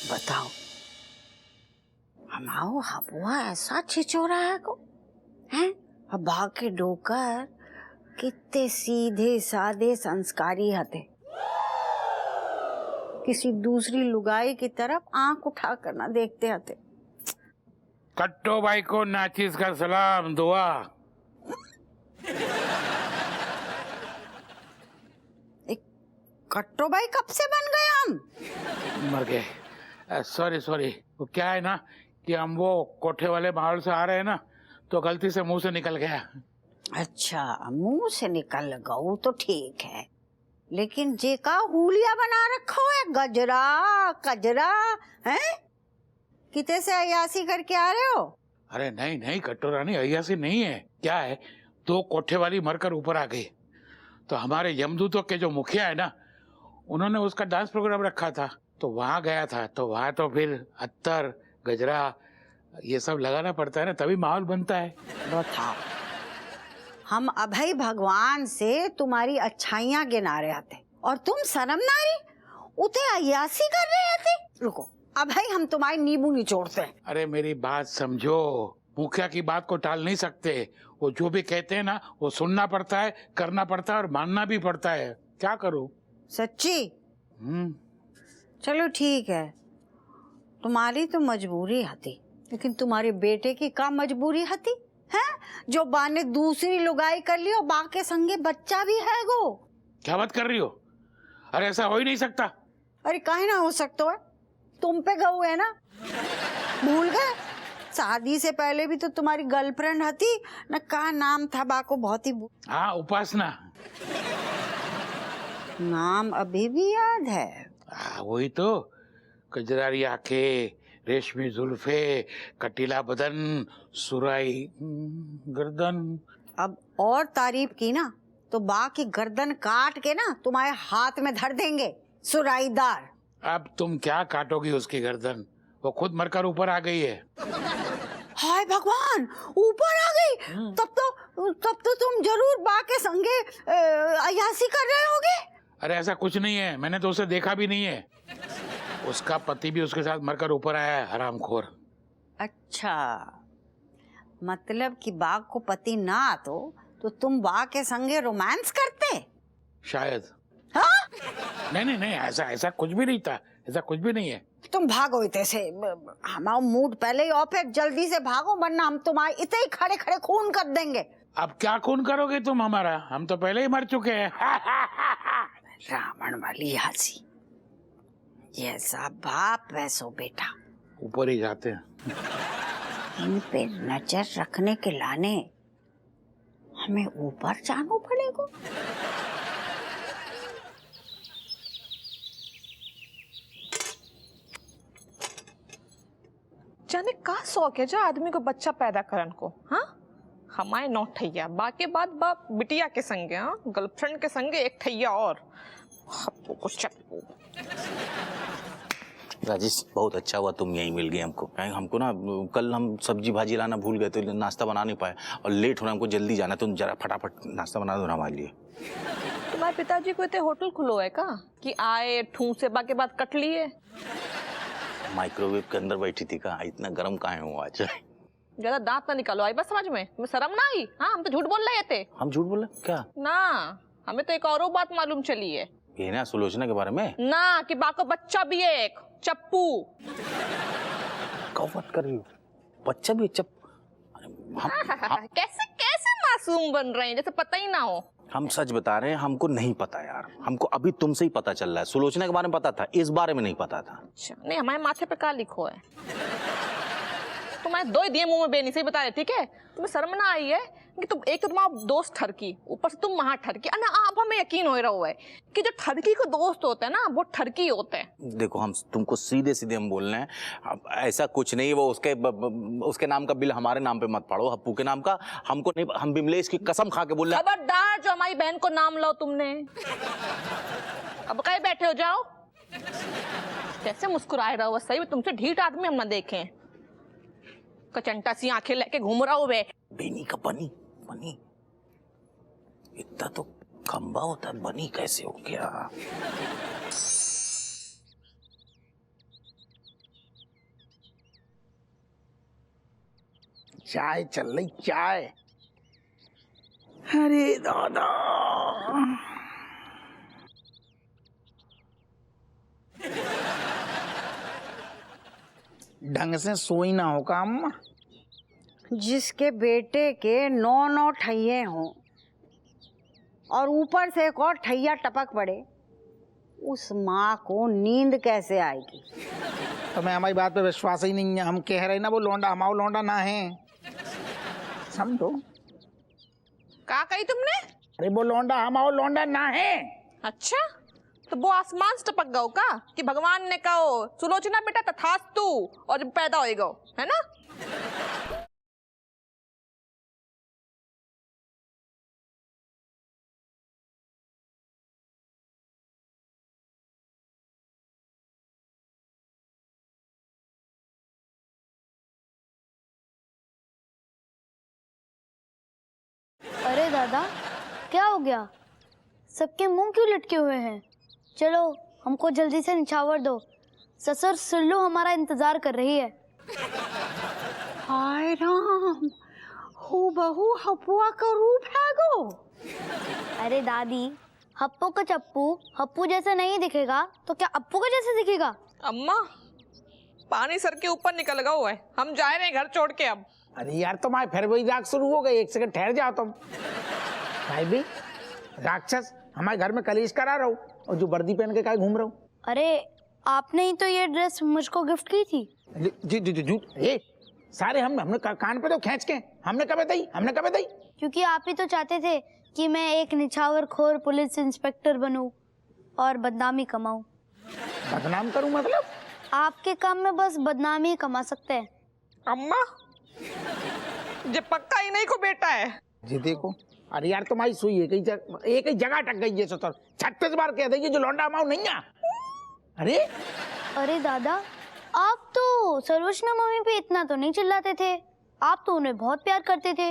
बताओ, हमाओ हबुआ ऐसा छिचोरा है को हैं? अब भाग के डोकर कितने सीधे साधे संस्कारी हते, किसी दूसरी लुगाई की तरफ आंख उठा कर ना देखते हते। कट्टो भाई को नाचिस का सलाम दुआ। कट्टो भाई कब से बन गए हम? मर गए। सॉरी सॉरी, वो क्या है ना कि हम वो कोठे वाले माहौल से आ रहे हैं ना, तो गलती से मुंह से निकल गया। अच्छा, मुंह से निकल गऊ तो ठीक है, लेकिन जे का हुलिया बना रखो है, गजरा कजरा है, किते से अयासी करके आ रहे हो? अरे नहीं नहीं कट्टो रानी, अय्यासी नहीं है। क्या है, दो कोठे वाली मरकर ऊपर आ गई, तो हमारे यमदूतों के जो मुखिया है ना, उन्होंने उसका डांस प्रोग्राम रखा था, तो वहां गया था। तो वहां तो फिर अत्तर गजरा ये सब लगाना पड़ता है ना, तभी माहौल बनता है। बताओ, हम अभय भगवान से तुम्हारी अच्छाइयां गिना रहे आते और तुम शर्म नारी उते अयासी कर रहे थे। रुको अभय, हम तुम्हारी नींबू निचोड़ते हैं। अरे मेरी बात समझो, मुखिया की बात को टाल नहीं सकते। वो जो भी कहते हैं ना, वो सुनना पड़ता है, करना पड़ता है और मानना भी पड़ता है। क्या करूं? सच्ची? चलो ठीक है, तुम्हारी तो मजबूरी हती, लेकिन तुम्हारे बेटे की का मजबूरी हती है, जो बा ने दूसरी लुगाई कर ली और बा के संगे बच्चा भी है गो। क्या बात कर रही हो? अरे ऐसा हो ही नहीं सकता। अरे काहे ना हो सकता है, तुम पे गऊ है ना, भूल गए? शादी से पहले भी तो तुम्हारी गर्लफ्रेंड हती ना, का नाम था बा को? बहुत ही हाँ, उपासना। नाम अभी भी याद है? वही तो, कजरारी आंखें, रेशमी जुल्फे, कटीला बदन, सुराई गर्दन। अब और तारीफ की ना तो बा की गर्दन काट के ना तुम्हारे हाथ में धर देंगे सुराईदार। अब तुम क्या काटोगी उसकी गर्दन? वो खुद मरकर ऊपर आ गई है। हाय भगवान, ऊपर आ गई? तब तो तुम जरूर बा के संगे अयासी कर रहे होगे। अरे ऐसा कुछ नहीं है, मैंने तो उसे देखा भी नहीं है। उसका पति भी उसके साथ मरकर ऊपर आया है, हरामखोर। अच्छा, मतलब कि बा को पति ना आतो तो तुम बा के संगे रोमांस करते? शायद। हाँ? नहीं नहीं नहीं, ऐसा कुछ भी नहीं था, ऐसा कुछ भी नहीं है। तुम भागो इते से, हमारा मूड पहले ही ऑफ है, जल्दी से भागो वरना हम तुम्हारे इतने ही खड़े खड़े खून कर देंगे। अब क्या खून करोगे तुम हमारा? हम तो पहले ही मर चुके हैं। रावण वाली हंसी, जैसा बाप वैसो बेटा। ऊपर ही जाते हैं। इन पे नजर रखने के लाने हमें ऊपर जाना पड़ेगा। जाने का शौक है जो आदमी को बच्चा पैदा करन को। हाँ, हमारे नौ ठैया बाके बाद बाप बिटिया के संगे, हाँ गर्लफ्रेंड के संगे एक ठैया और हप्पू को चप्पू। राजेश, बहुत अच्छा हुआ तुम यहीं मिल गए हमको। हमको ना कल हम सब्जी भाजी लाना भूल गए, तो नाश्ता बना नहीं पाए और लेट होना, हमको जल्दी जाना, तुम जरा फटाफट नाश्ता बना दो ना हमारे लिए। तुम्हारे पिताजी को इतने होटल खुलो है का कि आए ठूस से बाके बाद कट लिए? माइक्रोवेव के अंदर बैठी थी का, इतना गर्म काहे हो आज? ज्यादा दांत ना निकालो, आई बस समझ में, तुम्हें शर्म ना आई? हाँ, हम तो झूठ बोल रहे थे। हम झूठ बोले क्या? ना, हमें तो एक और बात मालूम चली है। ये ना सुलोचना के बारे में ना, कि बाको बच्चा भी है एक चप्पू। क्या बात कर रही हो? बच्चा भी चप्पू? कैसे कैसे मासूम बन रहे हैं, जैसे पता ही ना हो। हम सच बता रहे हैं, हमको नहीं पता यार, हमको अभी तुमसे ही पता चल रहा है। सुलोचना के बारे में पता था, इस बारे में नहीं पता था। अच्छा, नहीं हमारे माथे पे क्या लिखो है? तुम्हारे दो ही दिए मुंह में बेनी से ही बता रहे, ठीक है? तुम्हें शर्म ना आई है कि तुम एक तो तुम्हारा दोस्त ठरकी, ऊपर से तुम वहां ठरकी। ना अब हमें यकीन हो रहा हुआ है कि जो ठरकी को दोस्त होते हैं ना, वो ठरकी होते हैं। देखो, हम तुमको सीधे सीधे हम बोल रहे हैं, ऐसा कुछ नहीं। वो उसके नाम का बिल हमारे नाम पे मत पड़ो, हप्पू के नाम का। हमको नहीं, हम बिमलेश की कसम खा के बोल रहे हैं। खबरदार जो हमारी बहन को नाम लो तुमने। अब कहीं बैठे हो जाओ। कैसे मुस्कुराए रहो, सही में तुमसे ढीठ आदमी हम ना देखें। कचंटा सी आंखें लेके घूम रहा हो। बेनी का बनी बनी इतना तो खंबा होता है, बनी कैसे हो गया? चाय चल रही चाय। अरे दादा, ढंग से सोई ना हो का अम्मा? जिसके बेटे के 9 ठैये हों और ऊपर से एक और ठैया टपक पड़े, उस माँ को नींद कैसे आएगी? तुम्हें हमारी बात पे विश्वास ही नहीं है। हम कह रहे ना वो लौंडा हमारा लौंडा ना है, समझो। क्या कही तुमने? अरे वो लौंडा हमारा लौंडा ना है। अच्छा, तो वो आसमान से टपक गओ का कि भगवान ने कहो सुलोचना बेटा तथास्तु और जब पैदा होएगा, है ना? अरे दादा, क्या हो गया? सबके मुंह क्यों लटके हुए हैं? चलो हमको जल्दी से निछावर दो, ससुर सिल्लू हमारा इंतजार कर रही है। हाय राम, हूबहू हपुआ का रूप है गो। अरे दादी, हप्पू का चप्पू हप्पू जैसे नहीं दिखेगा तो क्या अप्पू का जैसे दिखेगा? अम्मा, पानी सर के ऊपर निकल गया हुआ है, हम जा रहे हैं घर छोड़ के अब। अरे यार तुम्हारे फिर वही राग शुरू हो गई, एक सेकंड ठहर जाओ तुम। भाई भी राक्षस हमारे घर में कलेश करा रहा हूँ और जो वर्दी पहन के काय घूम रहा हूँ। अरे आपने ही तो ये ड्रेस मुझको गिफ्ट की थी। जी जी जी, ये सारे हमने कान पे तो खींच के हमने कब बताई? क्योंकि आप ही तो चाहते थे कि मैं एक निछावर खोर पुलिस इंस्पेक्टर बनूं और बदनामी कमाऊं। बदनाम करूं मतलब? आपके काम में बस बदनामी ही कमा सकते हैं। अम्मा, ये पक्का ही नहीं को बेटा है। जी देखो, अरे यार तुम्हारी सुई एक ही जगह अटक गई है। 36 बार कह देगी जो लौंडा माऊ नहीं है। अरे दादा, आप तो सरोजना मम्मी पे इतना तो नहीं चिल्लाते थे, आप तो उन्हें बहुत प्यार करते थे।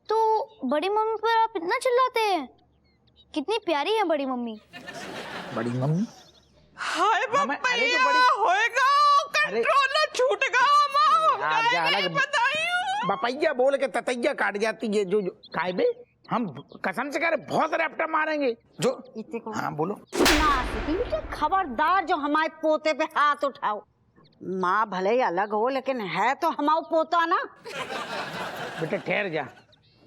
तो बड़ी मम्मी पर आप इतना चिल्लाते हैं? कितनी प्यारी है बड़ी मम्मी। बड़ी मम्मी? हाय बप्पैया, होएगा कंट्रोल छूट गया। बपैया बोल के ततैया काट जाती है। जो काय बे, हम कसम से कह रहे बहुत रैप्टा मारेंगे। जो हाँ बोलो। खबरदार जो हमारे पोते पे हाथ उठाओ। माँ भले ही अलग हो लेकिन है तो हमारा पोता ना। बेटा ठहर जा,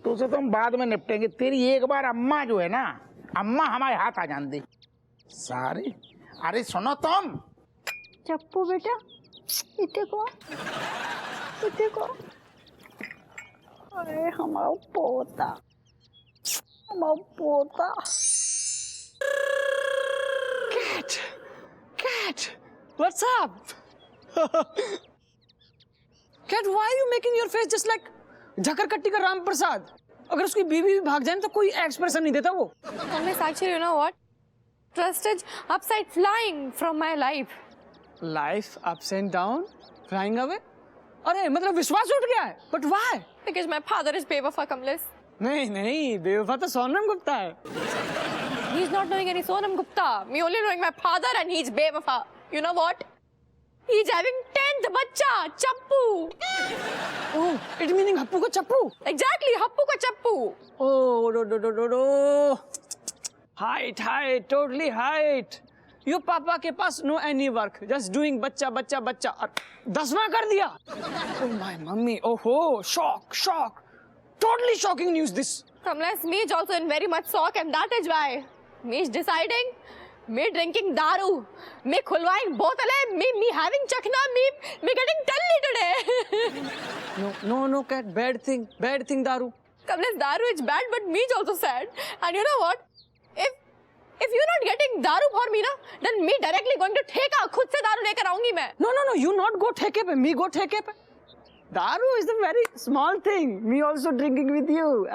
तो उसे तो हम बाद में निपटेंगे। तेरी एक बार अम्मा जो है ना, अम्मा हमारे हाथ आ जान दे सारे। अरे सुनो तुम, चप्पू बेटा, इतने को अरे हमारा पोता। Cat, what's up? Cat, why are you making your face just like Jhakarkatti का राम प्रसाद? अगर उसकी बीवी भी भाग जाए तो कोई एक्सप्रेशन नहीं देता वो। Miss, actually, you know what? Trust is upside flying from my life. Life ups and down, flying away. अरे मतलब विश्वास उठ गया है, but why? Because my father is Bewafa Kamlesh. नहीं, बेवफा तो सोनम गुप्ता है। He's not knowing any Sonam Gupta. Me only knowing my father and he's Bewafa. You know what? He's having 10th बच्चा, चप्पू. Oh, it meaning हप्पू का चप्पू? Exactly, Happu का चप्पू. Oh, no. Height, totally height. यो पापा के पास no any work, just doing बच्चा और 10वां कर दिया। Oh my mummy, oh ho, shock. Totally shocking news this. Kamlesh, me is also in very much shock and that is why me is deciding, me drinking daru, me khulwaing bottle, me having chakna, me getting telly today. No, cat, bad thing, daru. Kamlesh, daru is bad but me is also sad. And you know what? If you're not getting daru for me, na, then me directly going to ठेका खुद से दारू लेकर आऊंगी मैं. No, you not go ठेके पे, me go ठेके पे. Daru is a very small thing. Me also drinking with you.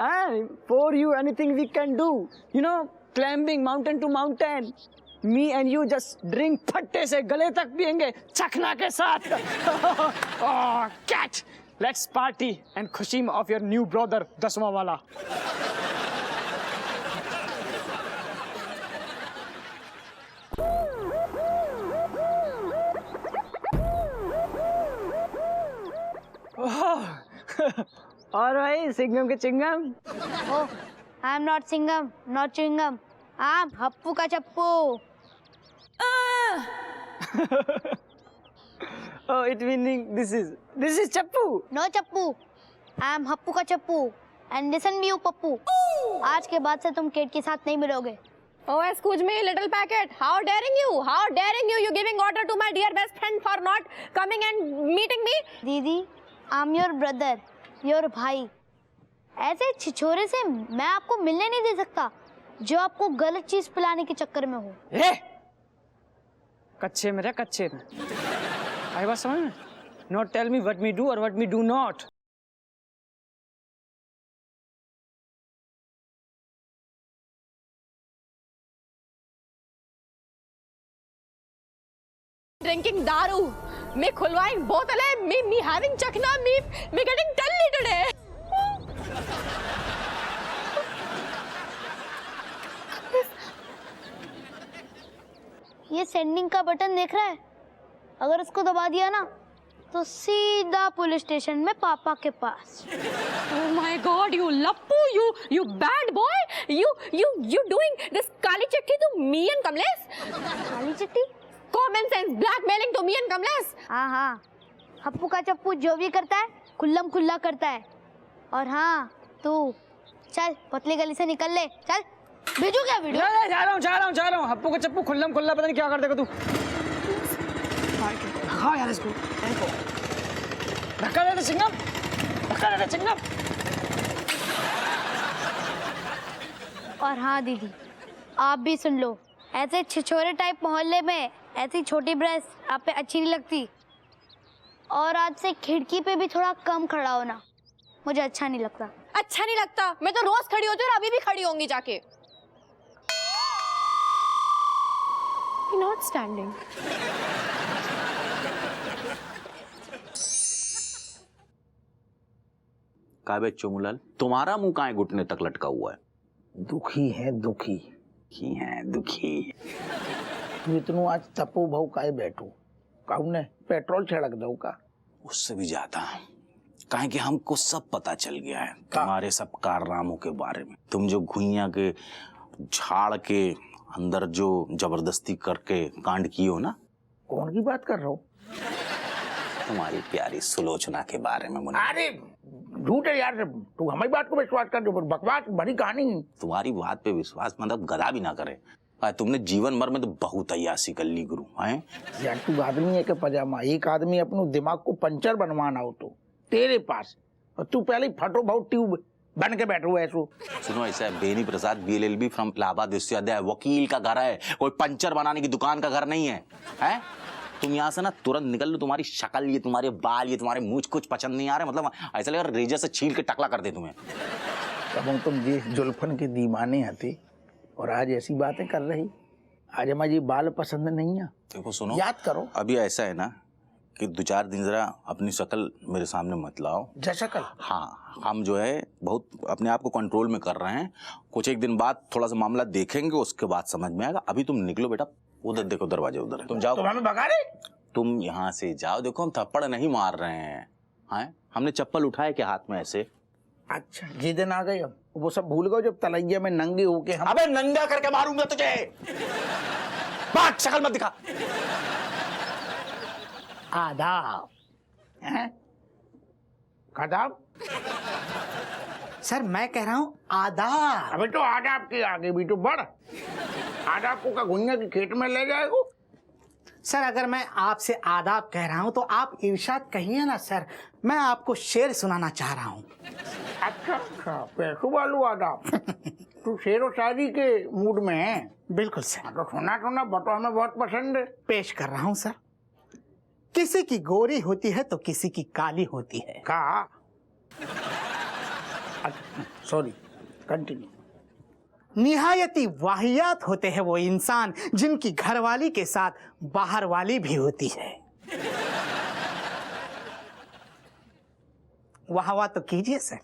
For you, anything we can do. You know, climbing mountain to mountain. Me and you just drink फट्टे से गले तक पिएंगे चखना के साथ. Oh, cat. Let's party and खुशी of your new brother, 10वां वाला. और भाई सिंगम के चिंगम। Oh, I am not Singham, not chewing gum, I am Happu का चप्पू। Oh, it meaning this is चप्पू। नो चप्पू, आई एम हप्पू का चप्पू एंड लिसन यू पप्पू। आज के बाद से तुम केट के साथ नहीं मिलोगे। Oh, excuse me, little packet. How daring you? How daring you? You giving order to my dear best friend for not coming and meeting me? दीदी, I am your brother, your भाई। ऐसे छिछोरे से मैं आपको मिलने नहीं दे सकता जो आपको गलत चीज पिलाने के चक्कर में हो। ए! कच्चे में रह, कच्चे में। आई बात समझ में? Not tell me what me do or what me do not. Drinking दारू, me खुलवाइंग बोतलें, me having चखना, me getting tally today. ये सेंडिंग का बटन देख रहा है? अगर उसको दबा दिया ना तो सीधा पुलिस स्टेशन में पापा के पास। Oh my God, you lappu, you bad boy, you doing this काली चिट्ठी to me and Kamlesh? काली चिट्ठी? Common sense blackmailing to me and Kamlesh? हाँ हाँ, हप्पू का चप्पू जो भी करता है खुल्लम खुल्ला करता है। और हाँ, तू चल पतली गली से निकल ले, चल। भेजू क्या वीडियो? जा रहा हूँ। हप्पू का चप्पू खुल्लम खुल्ला पता नहीं क्या कर देगा तू। हाँ यार इसको धक्का दे चिंगम, धक्का दे चिंगम। और हाँ दीदी, आप भी सुन लो, ऐसे छिछोरे टाइप मोहल्ले में ऐसी छोटी ब्रेस्ट आप पे अच्छी नहीं लगती। और आज से खिड़की पे भी थोड़ा कम खड़ा होना, मुझे अच्छा नहीं लगता। अच्छा नहीं लगता? मैं तो रोज खड़ी होती हूँ और अभी भी खड़ी होंगी जाके। Not standing. का बे चोमुलाल, तुम्हारा मुंह काहे घुटने तक लटका हुआ है? दुखी है, दुखी है दुखी। तू इतनु आज तपो भाव काहे बैठो? कहू ने पेट्रोल छिड़क दो का? उससे भी ज्यादा काहे कि हमको सब पता चल गया है तुम्हारे सब कारनामों के बारे में। तुम जो घुइयां के झाड़ के अंदर जो जबरदस्ती करके कांड किए हो ना। कौन की बात कर रहा हो? तुम्हारी प्यारी सुलोचना के बारे में। मुन्ना, अरे झूठ है यार, तू हमारी बात को विश्वास कर दो, बकवास भरी कहानी। तुम्हारी बात पे विश्वास मतलब गधा भी ना करे। तुमने जीवन भर में तो बहुत अय्यासी कर ली गुरु। हैं यार तू आदमी है के पजामा, एक आदमी अपने दिमाग को पंचर बनवाना हो तो तेरे पास, और तू पहले ही फटो बहुत ट्यूब बन के बैठो ऐसो। सुनो, ऐसा है बेनी प्रसाद BLLB फ्रॉम इलाहाबाद विश्वविद्यालय, वकील का घर है, कोई पंचर बनाने की दुकान का घर नहीं है। हैं तुम यहाँ से ना तुरंत निकल लो। तुम्हारी शक्ल, ये तुम्हारे बाल, ये तुम्हारे मूंछ कुछ पसंद नहीं आ रहे। मतलब ऐसा लग रहा रेजर से छील के टकला कर दे तुम्हें। कब तुम जिस जुल्फन के दीवाने हते और आज ऐसी बातें कर रही। आज हमारे ये बाल पसंद नहीं है। देखो सुनो, याद करो, अभी ऐसा है ना कि 2-4 दिन जरा अपनी शक्ल मेरे सामने मत लाओ। शक्ल? हाँ, हम जो है बहुत अपने आप को कंट्रोल में कर रहे हैं। कुछ एक दिन बाद थोड़ा सा मामला देखेंगे, उसके बाद समझ में आएगा। अभी तुम निकलो बेटा, उधर देखो दरवाजे उधर है, तुम जाओ। तुम हमें भगा रहे? तुम यहाँ से जाओ। देखो हम थप्पड़ नहीं मार रहे हैं। हाँ, हमने चप्पल उठाए के हाथ में ऐसे। अच्छा, जिस दिन आ गए हम वो सब भूल गए जब तलैया में नंगे होके हम। अबे नंगा करके मारूंगा तुझे। बात शक्ल मत दिखा। आदाब हैं? आदाब? सर मैं कह रहा हूँ आदाब। अबे तो आदाब के आगे भी तो बढ़। आदाब को का गुनिया के खेत में ले जाएगो? सर अगर मैं आपसे आदाब कह रहा हूँ तो आप इरशाद कहिए ना सर। मैं आपको शेर सुनाना चाह रहा हूँ। अच्छा, पैसों वालू आदाब। तू शेर और शायरी के मूड में है? बिल्कुल सर। तो सुना बतो, हमें बहुत पसंद है। पेश कर रहा हूँ सर। किसी की गोरी होती है तो किसी की काली होती है। कहा? Sorry, continue. निहायती वाहियात होते हैं वो इंसान जिनकी घरवाली के साथ बाहर वाली भी होती है। वाह वाह तो कीजिए सर।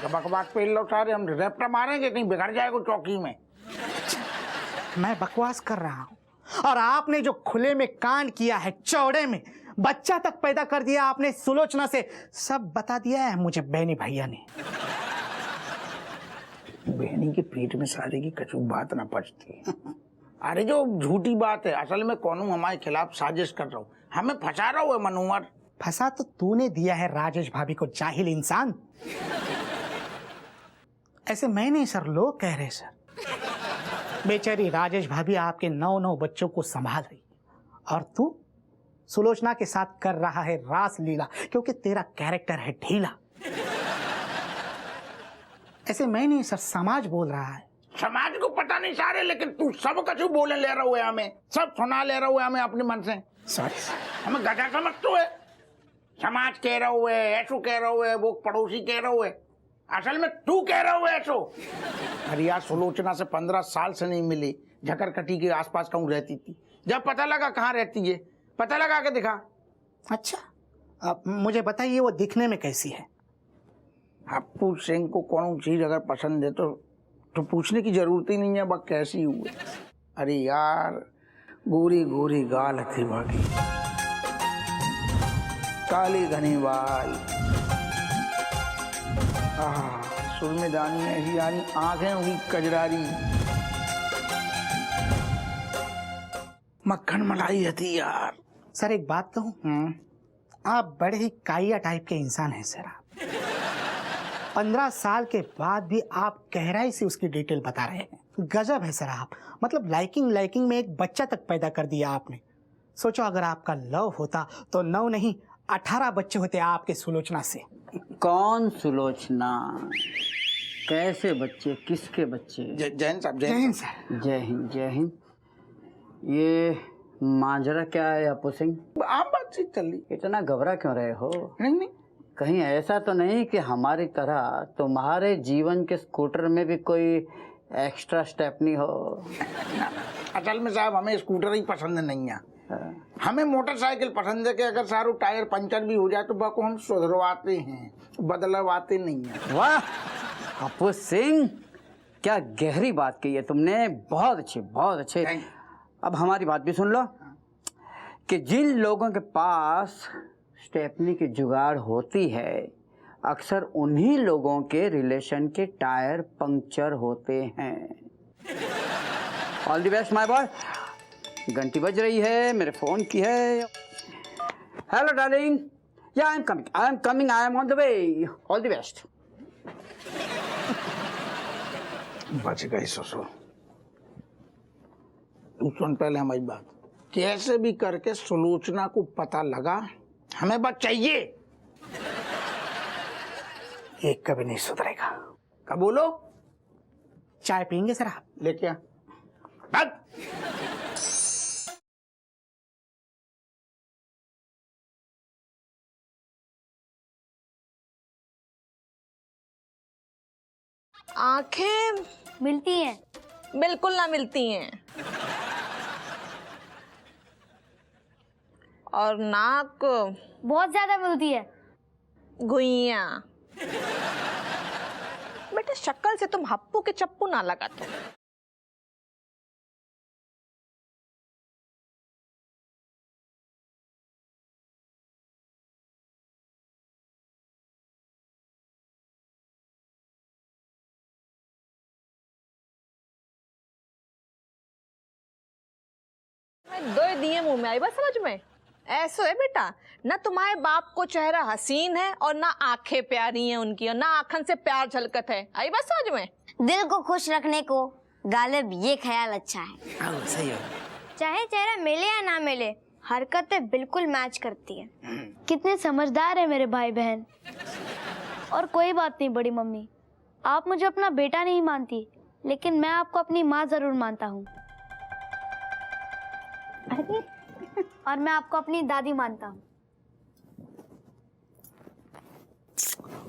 बकवास पे लो सारे, हम रैप्टा मारेंगे, कहीं बिगड़ जाएगा चौकी में। मैं बकवास कर रहा हूँ और आपने जो खुले में कांड किया है चौड़े में, बच्चा तक पैदा कर दिया आपने सुलोचना से, सब बता दिया है मुझे बेनी भैया ने। बहनी के पेट में सारे की कचू बात ना पचती। अरे जो झूठी बात है, असल में कौन हमारे खिलाफ साजिश कर रहा हूँ, हमें फंसा रहा हुआ है मनोहर। फंसा तो तूने दिया है राजेश भाभी को, जाहिल इंसान। ऐसे मैं नहीं सर, लोग कह रहे सर। बेचारी राजेश भाभी आपके 9 बच्चों को संभाल रही, और तू सुलोचना के साथ कर रहा है रास लीला, क्योंकि तेरा कैरेक्टर है ढीला। ऐसे मैं नहीं सर, समाज बोल रहा है। समाज को पता नहीं सारे, लेकिन तू सब कछु बोले ले रहा हुआ है, हमें सब सुना ले रहा हुआ है हमें अपने मन से। Sorry sir. हमें गधा समझते है, समाज कह रहा हुआ है, ऐसो कह रहा हुआ है, वो पड़ोसी कह रहा हुआ है, असल में तू कह रहा हुआ है ऐसो। अरे यार, सुलोचना से 15 साल से नहीं मिली, झकरकटी के आसपास कहूँ रहती थी, जब पता लगा कहाँ रहती है, पता लगा के दिखा। अच्छा, अब मुझे बताइए वो दिखने में कैसी है? हप्पू सिंह को कौन चीज अगर पसंद है तो पूछने की जरूरत ही नहीं है, बस कैसी हुई। अरे यार, गोरी गोरी गाल थी भागी, काली घनी बाल, सुरमेदानी ऐसी यानी आंखें हुई कजरारी, मक्खन मलाई थी यार। सर एक बात कहूँ, आप बड़े ही काइया टाइप के इंसान हैं सर। आप 15 साल के बाद भी आप गहराई से उसकी डिटेल बता रहे हैं, गजब है सर आप। मतलब लाइकिंग में एक बच्चा तक पैदा कर दिया आपने। सोचो अगर आपका लव होता तो 9 नहीं 18 बच्चे होते आपके सुलोचना से। कौन सुलोचना, कैसे बच्चे, किसके बच्चे? जैन साहब, जय हिंद सर। जय हिंद, जय हिंद। ये माजरा क्या है अप्पू सिंह? आम बातचीत चल रही। इतना घबरा क्यों रहे हो? नहीं, कहीं ऐसा तो नहीं कि हमारी तरह तुम्हारे जीवन के स्कूटर में भी कोई एक्स्ट्रा स्टेपनी हो? असल में साहब हमें स्कूटर ही पसंद नहीं है, हमें मोटरसाइकिल पसंद है कि अगर सारू टायर पंचर भी हो जाए तो बाको हम सुधरवाते हैं, बदलवाते नहीं है। वाह अप्पू सिंह, क्या गहरी बात कही है तुमने, बहुत अच्छे, बहुत अच्छे। अब हमारी बात भी सुन लो कि जिन लोगों के पास स्टेपनी की जुगाड़ होती है, अक्सर उन्हीं लोगों के रिलेशन के टायर पंक्चर होते हैं। All the best my boy. घंटी बज रही है, मेरे फोन की है। हेलो डार्लिंग, या I am coming, I am on the way. All the best. बच गई ससुर। तू सुन पहले हमारी बात, कैसे भी करके सुलोचना को पता लगा, हमें बस चाहिए। ये कभी नहीं सुधरेगा। कब बोलो? चाय पियेंगे सर आप? लेके आ। बस। आंखें मिलती हैं? बिल्कुल ना मिलती हैं, और नाक बहुत ज्यादा मिलती है। गुइया। बेटा शक्ल से तुम हप्पू के चप्पू ना लगा तो। मैं 2 दिए मुंह में आई, बस समझ में। ऐसो है बेटा, ना तुम्हारे बाप को चेहरा हसीन है और ना आंखें प्यारी हैं उनकी, और ना आंखन से प्यार झलकत है। आई बस समझ में। दिल को खुश रखने को गालिब ये ख्याल अच्छा है। हाँ सही है। चाहे चेहरा मिले या ना मिले, हरकतें बिल्कुल मैच करती है। कितने समझदार है मेरे भाई बहन। और कोई बात नहीं बड़ी मम्मी, आप मुझे अपना बेटा नहीं मानती, लेकिन मैं आपको अपनी माँ जरूर मानता हूँ। और मैं आपको अपनी दादी मानता हूँ।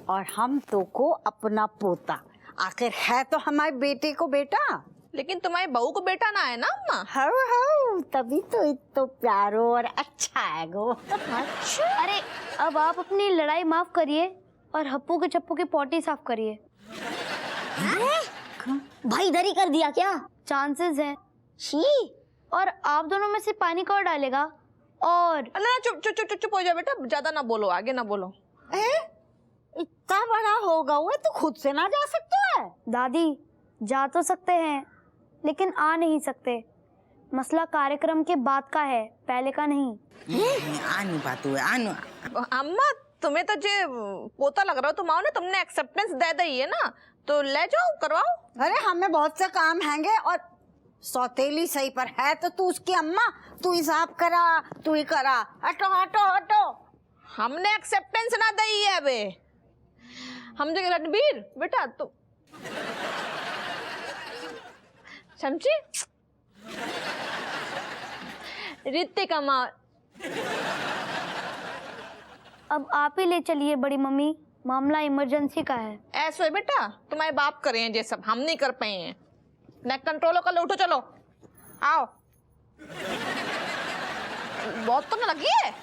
और हम तो को अपना पोता, आखिर है तो हमारे बेटे को बेटा। लेकिन तुम्हारी बहू को बेटा ना है ना अम्मा? हाँ तभी तो इतना प्यारो और अच्छा है गो। अच्छा, अरे अब आप अपनी लड़ाई माफ करिए और हप्पू के चप्पू की पोटी साफ करिए। भाई इधर ही कर दिया क्या? चांसेस हैं। छी। और आप दोनों में से पानी कौन डालेगा और अल्लाह चुप चुप चुप चुप हो जाओ बेटा, ज्यादा ना बोलो, आगे ना बोलो। इतना बड़ा होगा हुआ तो खुद से ना जा सकता है? दादी जा तो सकते हैं लेकिन आ नहीं सकते। मसला कार्यक्रम के बाद का है, पहले का नहीं। आनु बातू आनु अम्मा तुम्हें तो जे पोता लग रहा हो, तुम आओ ना, तुमने एक्सेप्टेंस दे दी है ना, तो ले जाओ, करवाओ। अरे हमें बहुत से काम हैंगे, और सौतेली सही पर है तो तू उसकी अम्मा, तू हिसाब करा, तू ही करा। हटो हटो हटो। हमने एक्सेप्टेंस ना दी है अबे। हम जो रणबीर बेटा तू समझी, ऋतिक अम्मा अब आप ही ले चलिए बड़ी मम्मी, मामला इमरजेंसी का है। ऐसो है बेटा, तुम्हारे बाप करे हैं ये सब, हम नहीं कर पाए हैं। नेक कंट्रोल कर लो, उठो चलो, आओ। बहुत तो ना लगी है।